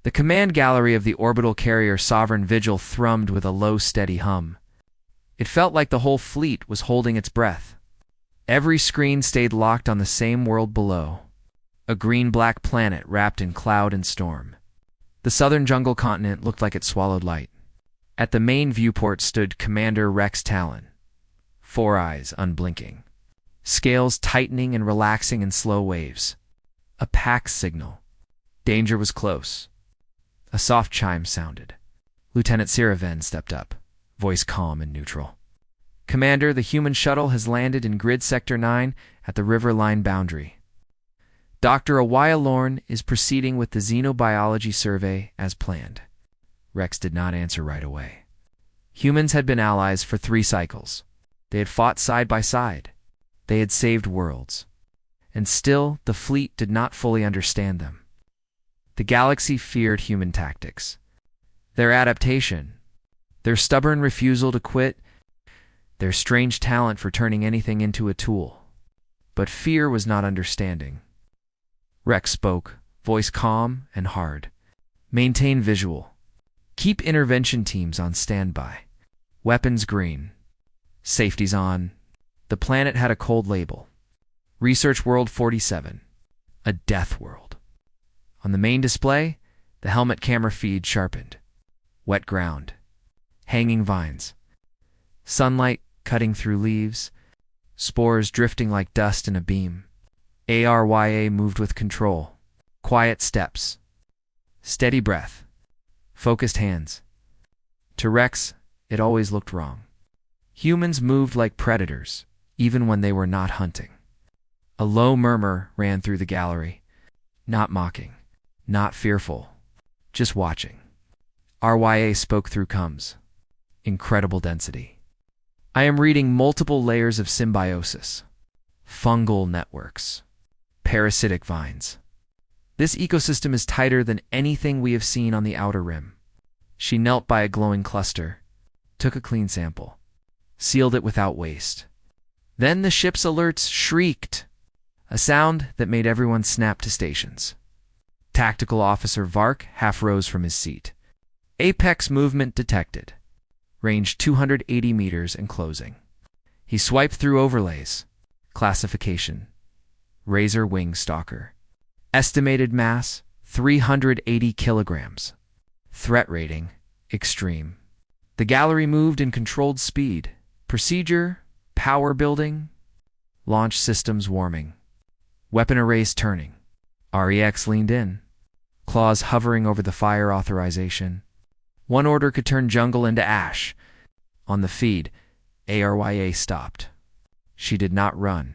The command gallery of the orbital carrier Sovereign Vigil thrummed with a low, steady hum. It felt like the whole fleet was holding its breath. Every screen stayed locked on the same world below, a green-black planet wrapped in cloud and storm. The southern jungle continent looked like it swallowed light. At the main viewport stood Commander Rex Talon, 4 eyes unblinking, scales tightening and relaxing in slow waves. A pack signal. Danger was close. A soft chime sounded. Lieutenant Siraven stepped up, voice calm and neutral. Commander, the human shuttle has landed in Grid Sector 9 at the river line boundary. Dr. Awaya Lorne is proceeding with the xenobiology survey as planned. Rex did not answer right away. Humans had been allies for 3 cycles. They had fought side by side. They had saved worlds. And still, the fleet did not fully understand them. The galaxy feared human tactics. Their adaptation, their stubborn refusal to quit, their strange talent for turning anything into a tool. But fear was not understanding. Rex spoke, voice calm and hard. Maintain visual. Keep intervention teams on standby. Weapons green. Safety's on. The planet had a cold label. Research World 47. A death world. On the main display, the helmet camera feed sharpened. Wet ground. Hanging vines. Sunlight cutting through leaves. Spores drifting like dust in a beam. HFY moved with control. Quiet steps. Steady breath. Focused hands. To Rex, it always looked wrong. Humans moved like predators, even when they were not hunting. A low murmur ran through the gallery. Not mocking. Not fearful. Just watching. RYA spoke through comes. Incredible density. I am reading multiple layers of symbiosis. Fungal networks. Parasitic vines. This ecosystem is tighter than anything we have seen on the outer rim. She knelt by a glowing cluster, took a clean sample, sealed it without waste. Then the ship's alerts shrieked, a sound that made everyone snap to stations. Tactical Officer Vark half rose from his seat. Apex movement detected. Range 280 meters and closing. He swiped through overlays. Classification. Razor Wing Stalker. Estimated mass, 380 kilograms. Threat rating, extreme. The gallery moved in controlled speed. Procedure, power building. Launch systems warming. Weapon arrays turning. REX leaned in, claws hovering over the fire authorization. One order could turn jungle into ash. On the feed, ARYA stopped. She did not run.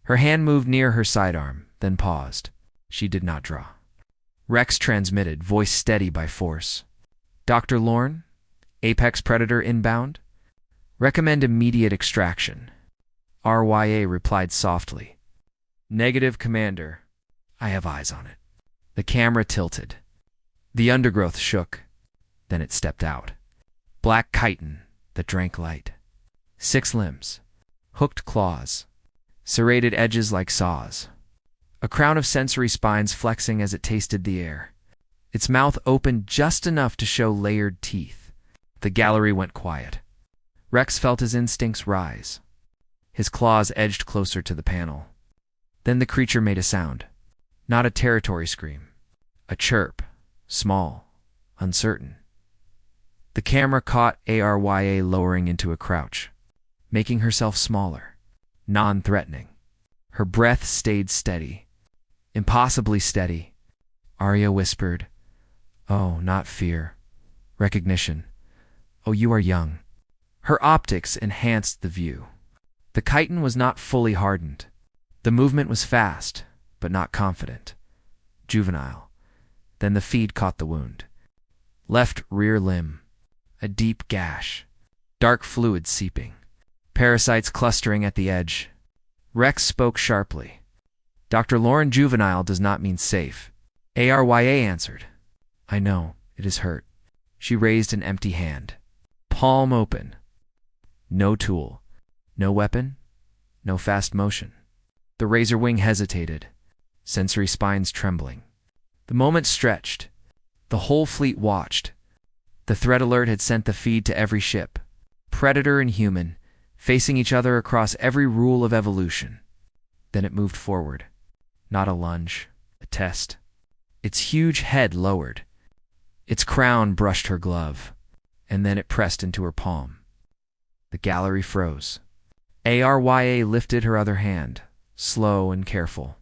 Her hand moved near her sidearm, then paused. She did not draw. Rex transmitted, voice steady by force. Dr. Lorne, Apex Predator inbound. Recommend immediate extraction. RYA replied softly. Negative, Commander. I have eyes on it. The camera tilted. The undergrowth shook. Then it stepped out. Black chitin that drank light. 6 limbs. Hooked claws. Serrated edges like saws. A crown of sensory spines flexing as it tasted the air. Its mouth opened just enough to show layered teeth. The gallery went quiet. Rex felt his instincts rise. His claws edged closer to the panel. Then the creature made a sound. Not a territory scream. A chirp. Small. Uncertain. The camera caught ARYA lowering into a crouch, making herself smaller, non-threatening. Her breath stayed steady. Impossibly steady. Arya whispered, "Oh, not fear. Recognition. Oh, you are young." Her optics enhanced the view. The chitin was not fully hardened. The movement was fast, but not confident. Juvenile. Then the feed caught the wound. Left rear limb. A deep gash. Dark fluid seeping. Parasites clustering at the edge. Rex spoke sharply. Dr. Lauren, juvenile does not mean safe. ARYA answered. I know, it is hurt. She raised an empty hand. Palm open. No tool. No weapon. No fast motion. The razor wing hesitated, sensory spines trembling. The moment stretched. The whole fleet watched. The threat alert had sent the feed to every ship, predator and human, facing each other across every rule of evolution. Then it moved forward. Not a lunge, a test. Its huge head lowered. Its crown brushed her glove, and then it pressed into her palm. The gallery froze. ARYA lifted her other hand, slow and careful.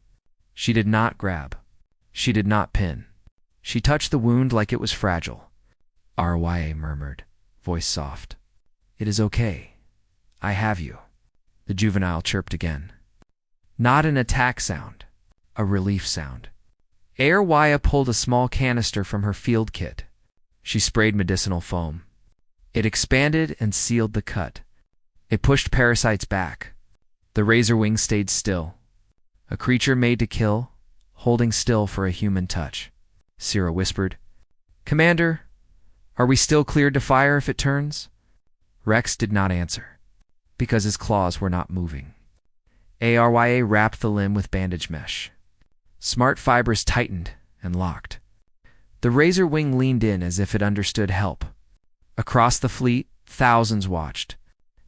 She did not grab. She did not pin. She touched the wound like it was fragile. RYA murmured, voice soft. "It is okay. I have you." The juvenile chirped again. Not an attack sound, a relief sound. ARYA pulled a small canister from her field kit. She sprayed medicinal foam. It expanded and sealed the cut. It pushed parasites back. The razor wing stayed still. A creature made to kill, holding still for a human touch. Sierra whispered, "Commander, are we still cleared to fire if it turns?" Rex did not answer, because his claws were not moving. ARYA wrapped the limb with bandage mesh. Smart fibers tightened and locked. The razor wing leaned in as if it understood help. Across the fleet, thousands watched.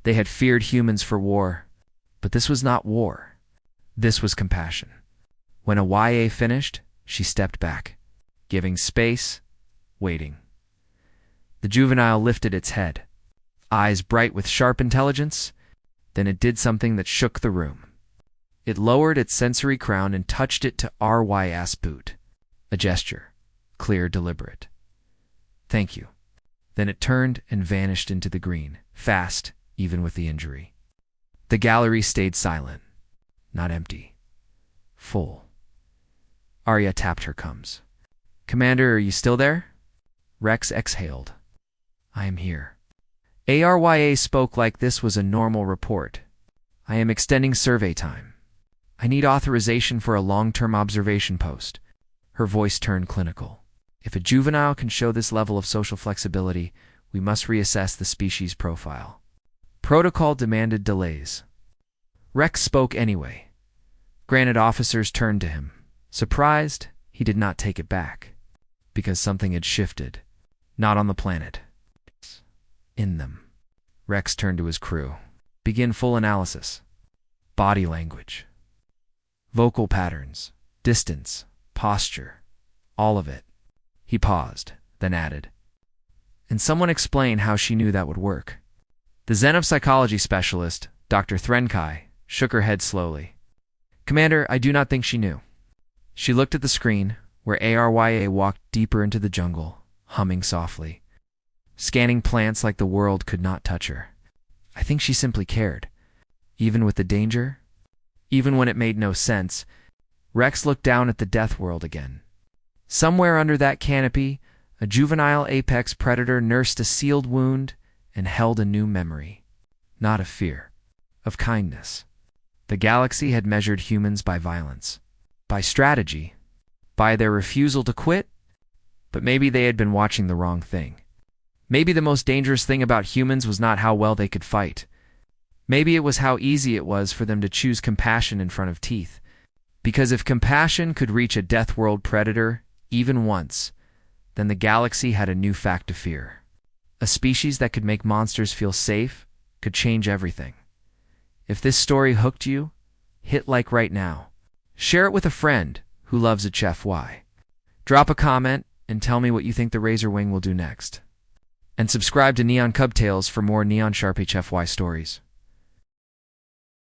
They had feared humans for war, but this was not war. This was compassion. When a YA finished, she stepped back, giving space, waiting. The juvenile lifted its head, eyes bright with sharp intelligence. Then it did something that shook the room. It lowered its sensory crown and touched it to RY's boot. A gesture, clear, deliberate. "Thank you." Then it turned and vanished into the green, fast, even with the injury. The gallery stayed silent, not empty, full. Arya tapped her gums. "Commander, are you still there?" Rex exhaled. "I am here." ARYA spoke like this was a normal report. "I am extending survey time. I need authorization for a long-term observation post." Her voice turned clinical. "If a juvenile can show this level of social flexibility, we must reassess the species profile." Protocol demanded delays. Rex spoke anyway. Granted, officers turned to him. Surprised, he did not take it back. Because something had shifted. Not on the planet. In them. Rex turned to his crew. "Begin full analysis." Body language. Vocal patterns. Distance. Posture. All of it. He paused, then added, "And someone explain how she knew that would work." The xenopsychology specialist, Dr. Threnkai, shook her head slowly. "Commander, I do not think she knew." She looked at the screen, where ARYA walked deeper into the jungle, humming softly, scanning plants like the world could not touch her. "I think she simply cared. Even with the danger, even when it made no sense." Rex looked down at the death world again. Somewhere under that canopy, a juvenile apex predator nursed a sealed wound and held a new memory. Not of fear, of kindness. The galaxy had measured humans by violence, by strategy, by their refusal to quit, but maybe they had been watching the wrong thing. Maybe the most dangerous thing about humans was not how well they could fight. Maybe it was how easy it was for them to choose compassion in front of teeth. Because if compassion could reach a death world predator, even once, then the galaxy had a new fact to fear. A species that could make monsters feel safe could change everything. If this story hooked you, hit like right now. Share it with a friend who loves HFY. Drop a comment and tell me what you think the Razor Wing will do next. And subscribe to Neon Cub Tales for more Neon Sharp HFY stories.